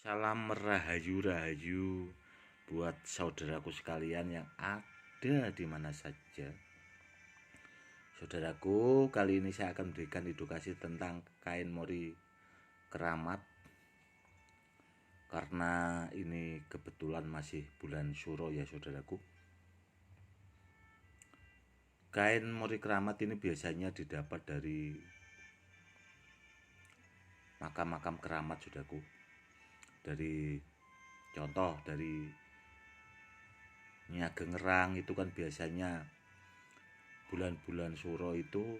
Salam rahayu-rahayu buat saudaraku sekalian yang ada di mana saja. Saudaraku, kali ini saya akan memberikan edukasi tentang kain mori keramat. Karena ini kebetulan masih bulan Suro ya saudaraku. Kain mori keramat ini biasanya didapat dari makam-makam keramat saudaraku. Dari Nyi Ageng Ngerang itu kan biasanya bulan-bulan Suro itu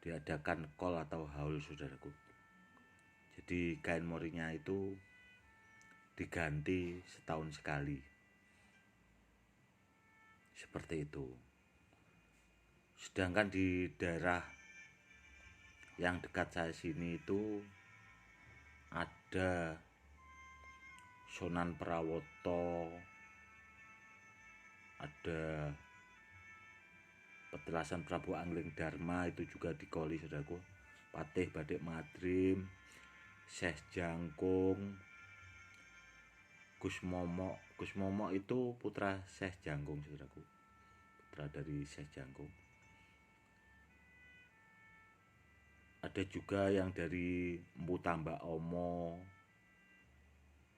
diadakan kol atau haul saudaraku. Jadi kain morinya itu diganti setahun sekali. Seperti itu. Sedangkan di daerah yang dekat saya sini itu ada Sunan Prawoto, ada petilasan Prabu Angling Dharma itu juga dikoli saudaraku. Patih Badik Madrim, Syekh Jangkung, Gus Momo itu putra Syekh Jangkung saudaraku, putra dari Syekh Jangkung. Ada juga yang dari Mpu Tambak Omo,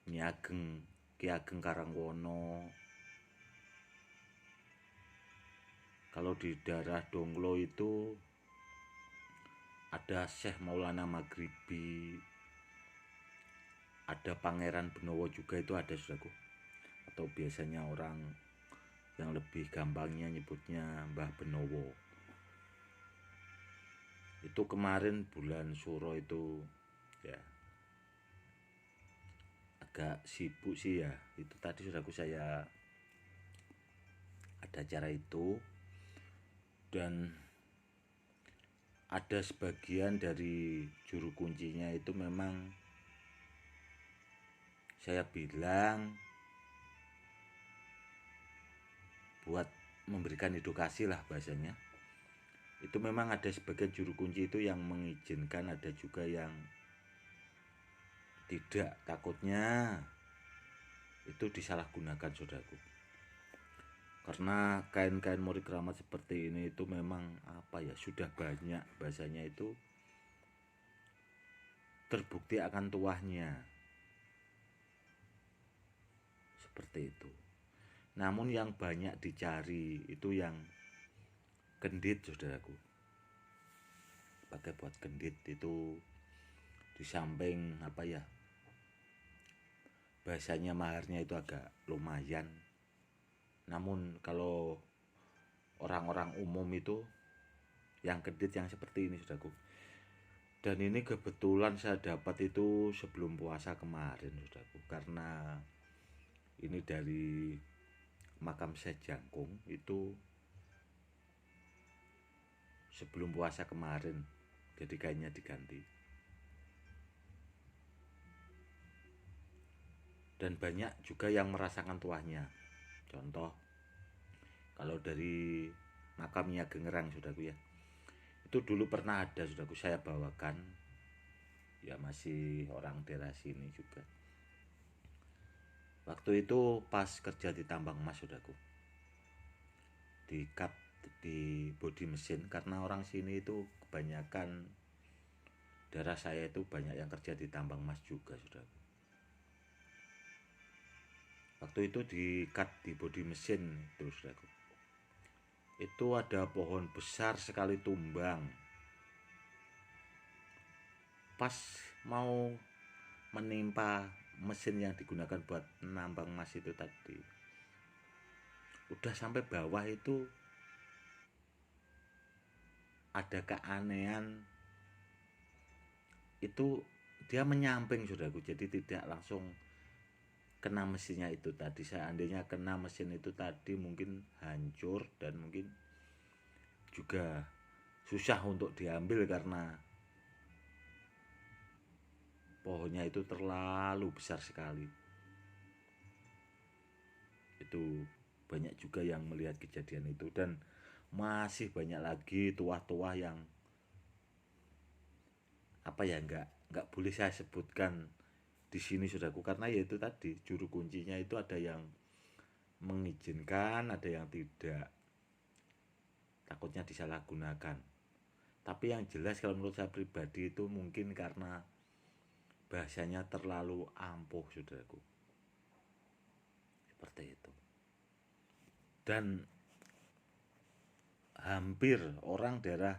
Ki Ageng Karangwono. Kalau di daerah Donglo itu ada Syekh Maulana Maghribi, ada Pangeran Benowo juga itu ada saudaraku. Atau biasanya orang yang lebih gampangnya nyebutnya Mbah Benowo. Itu kemarin bulan Suro itu ya agak sibuk sih ya. Itu tadi saudaraku saya ada acara itu, dan ada sebagian dari juru kuncinya itu memang saya bilang buat memberikan edukasi lah bahasanya. Itu memang ada sebagian juru kunci itu yang mengizinkan, ada juga yang tidak, takutnya itu disalahgunakan saudaraku. Karena kain-kain mori keramat seperti ini itu memang sudah banyak bahasanya itu terbukti akan tuahnya. Seperti itu. Namun yang banyak dicari itu yang gendit saudaraku. Pakai buat gendit itu di samping bahasanya maharnya itu agak lumayan. Namun kalau orang-orang umum itu yang gendit yang seperti ini saudaraku. Dan ini kebetulan saya dapat itu sebelum puasa kemarin saudaraku. Karena ini dari makam Syekh Jangkung itu sebelum puasa kemarin, jadi kainnya diganti. Dan banyak juga yang merasakan tuahnya. Contoh, kalau dari makam Nyi Ageng Ngerang saudaraku ya, itu dulu pernah ada saudaraku, saya bawakan ya, masih orang daerah sini juga. Waktu itu pas kerja di tambang emas saudaraku, di cut di bodi mesin, karena orang sini itu kebanyakan daerah saya itu banyak yang kerja di tambang emas juga saudaraku. Waktu itu di cut di bodi mesin itu saudaraku, itu ada pohon besar sekali tumbang. Pas mau menimpa mesin yang digunakan buat nambang emas itu tadi, udah sampai bawah itu ada keanehan. Itu dia menyamping saudaraku, jadi tidak langsung kena mesinnya itu tadi. Seandainya kena mesin itu tadi mungkin hancur dan mungkin juga susah untuk diambil karena pohonnya itu terlalu besar sekali. Itu banyak juga yang melihat kejadian itu, dan masih banyak lagi tuah-tuah yang nggak boleh saya sebutkan di sini saudaraku, karena ya itu tadi juru kuncinya itu ada yang mengizinkan, ada yang tidak, takutnya disalahgunakan. Tapi yang jelas kalau menurut saya pribadi itu mungkin karena bahasanya terlalu ampuh saudaraku, seperti itu. Dan hampir orang daerah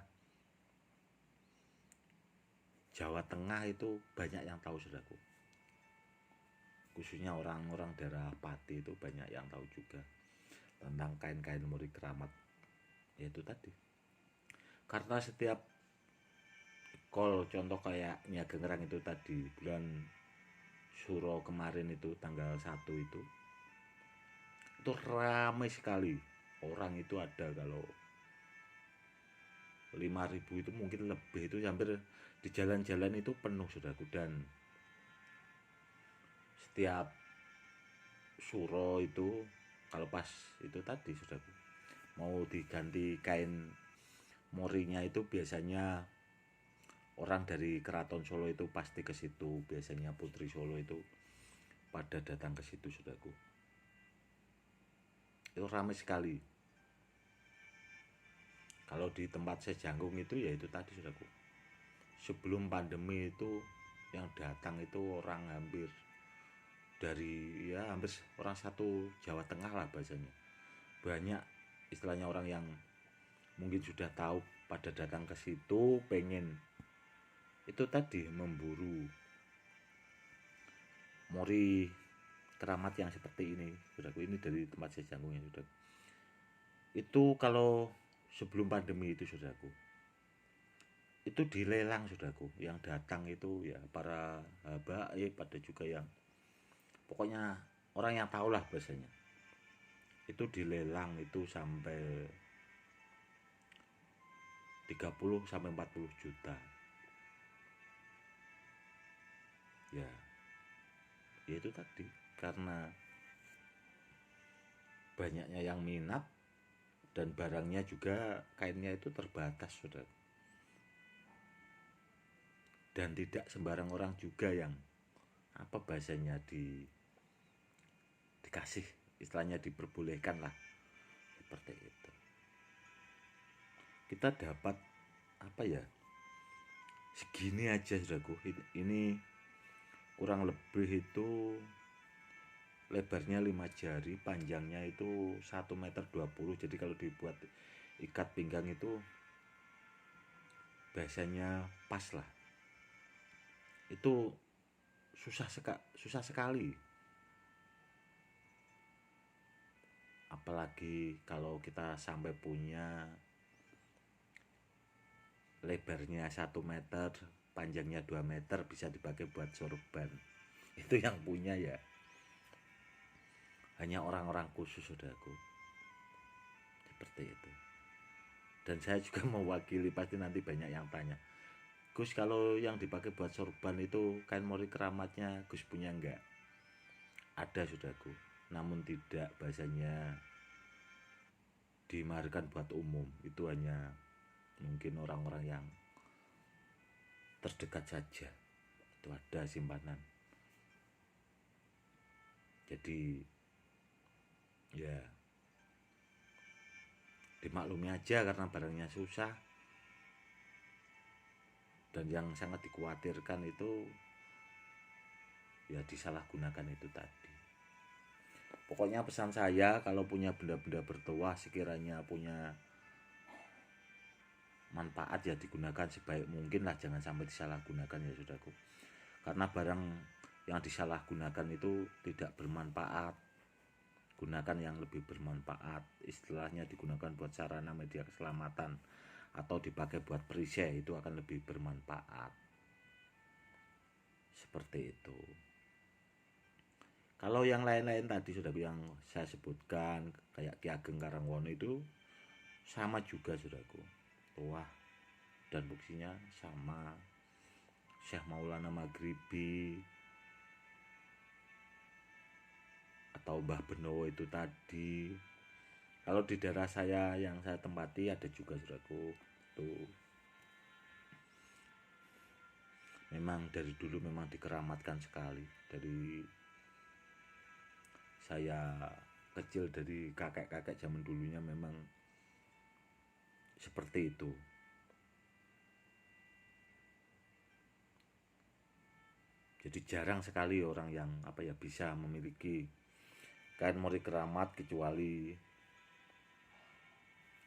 Jawa Tengah itu banyak yang tahu saudaraku, khususnya orang-orang daerah Pati itu banyak yang tahu juga tentang kain-kain Mori Keramat. Yaitu tadi, karena setiap contoh kayak Niaga Ngerang itu tadi bulan Suro kemarin itu tanggal 1 itu ramai sekali orang. Itu ada kalau 5.000 itu mungkin lebih, itu hampir di jalan-jalan itu penuh saudaraku. Dan setiap Suro itu kalau pas itu tadi saudaraku mau diganti kain morinya itu biasanya orang dari Keraton Solo itu pasti ke situ, biasanya Putri Solo itu pada datang ke situ saudaraku. Itu ramai sekali. Kalau di tempat saya janggung itu ya itu tadi saudaraku, sebelum pandemi itu yang datang itu orang hampir dari ya hampir orang satu Jawa Tengah lah bahasanya. Banyak istilahnya orang yang mungkin sudah tahu pada datang ke situ pengen itu tadi memburu Mori Keramat yang seperti ini saudaraku. Ini dari tempat saya janggung ya saudaraku. Itu kalau sebelum pandemi itu saudaraku, itu dilelang saudaraku. Yang datang itu ya para habaib, pada juga yang pokoknya orang yang tahu lah bahasanya. Itu dilelang itu sampai 30 sampai 40 juta. Ya, ya itu tadi karena banyaknya yang minat dan barangnya juga kainnya itu terbatas saudara. Dan tidak sembarang orang juga yang apa bahasanya dikasih, istilahnya diperbolehkan lah seperti itu. Kita dapat apa ya, segini aja saudaraku. Ini kurang lebih itu lebarnya 5 jari, panjangnya itu 1,20 m. Jadi kalau dibuat ikat pinggang itu biasanya pas lah. Itu susah sekali. Apalagi kalau kita sampai punya lebarnya 1 meter, panjangnya 2 meter, bisa dipakai buat sorban. Itu yang punya ya hanya orang-orang khusus saudaraku, seperti itu. Dan saya juga mewakili, pasti nanti banyak yang tanya, Gus kalau yang dipakai buat sorban itu kain Mori Keramatnya Gus punya enggak? Ada saudaraku, namun tidak bahasanya dimaharkan buat umum. Itu hanya mungkin orang-orang yang terdekat saja, itu ada simpanan. Jadi ya dimaklumi aja karena barangnya susah. Dan yang sangat dikhawatirkan itu ya disalahgunakan itu tadi. Pokoknya pesan saya kalau punya benda-benda bertuah, sekiranya punya manfaat ya digunakan sebaik mungkin lah, jangan sampai disalahgunakan ya saudaraku. Karena barang yang disalahgunakan itu tidak bermanfaat. Gunakan yang lebih bermanfaat, istilahnya digunakan buat sarana media keselamatan atau dipakai buat perisai, itu akan lebih bermanfaat. Seperti itu. Kalau yang lain-lain tadi sudah yang saya sebutkan kayak Ki Ageng Karangwono itu sama juga saudaraku, tuah dan fungsinya sama. Syekh Maulana Maghribi atau Mbah Benowo itu tadi. Kalau di daerah saya yang saya tempati ada juga saudaraku tuh. memang dari dulu memang dikeramatkan sekali. Dari saya kecil, dari kakek-kakek zaman dulunya memang seperti itu. Jadi jarang sekali orang yang bisa memiliki kain mori keramat, kecuali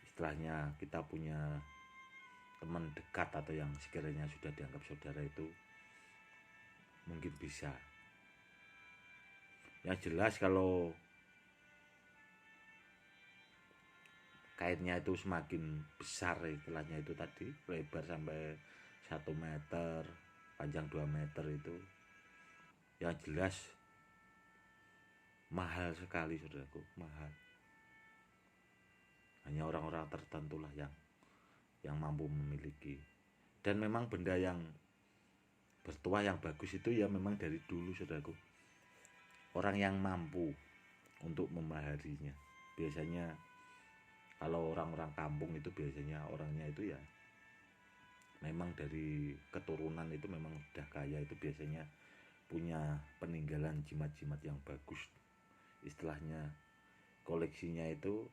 istilahnya kita punya teman dekat atau yang sekiranya sudah dianggap saudara, itu mungkin bisa. Yang jelas kalau kainnya itu semakin besar, istilahnya itu tadi lebar sampai 1 meter, panjang 2 meter, itu yang jelas mahal sekali, saudaraku, mahal. Hanya orang-orang tertentu lah yang mampu memiliki. Dan memang benda yang bertuah yang bagus itu ya memang dari dulu, saudaraku, orang yang mampu untuk memaharinya. Biasanya kalau orang-orang kampung itu biasanya orangnya itu ya memang dari keturunan itu memang sudah kaya, itu biasanya punya peninggalan jimat-jimat yang bagus. Istilahnya koleksinya itu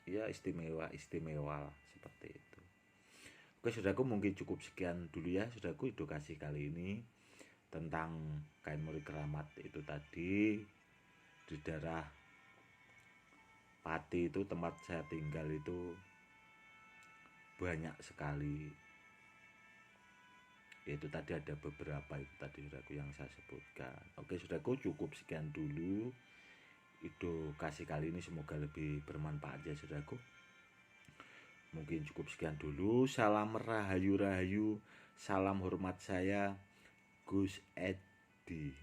ya istimewa seperti itu. Oke, saudaraku, mungkin cukup sekian dulu ya, saudaraku, edukasi kali ini tentang kain mori keramat itu tadi. Di daerah Pati itu tempat saya tinggal itu banyak sekali. Itu tadi ada beberapa itu tadi, saudaraku, yang saya sebutkan. Oke, saudaraku, cukup sekian dulu edukasi kali ini, semoga lebih bermanfaat ya, saudaraku. Mungkin cukup sekian dulu. Salam rahayu-rahayu. Salam hormat saya, Gus Edi.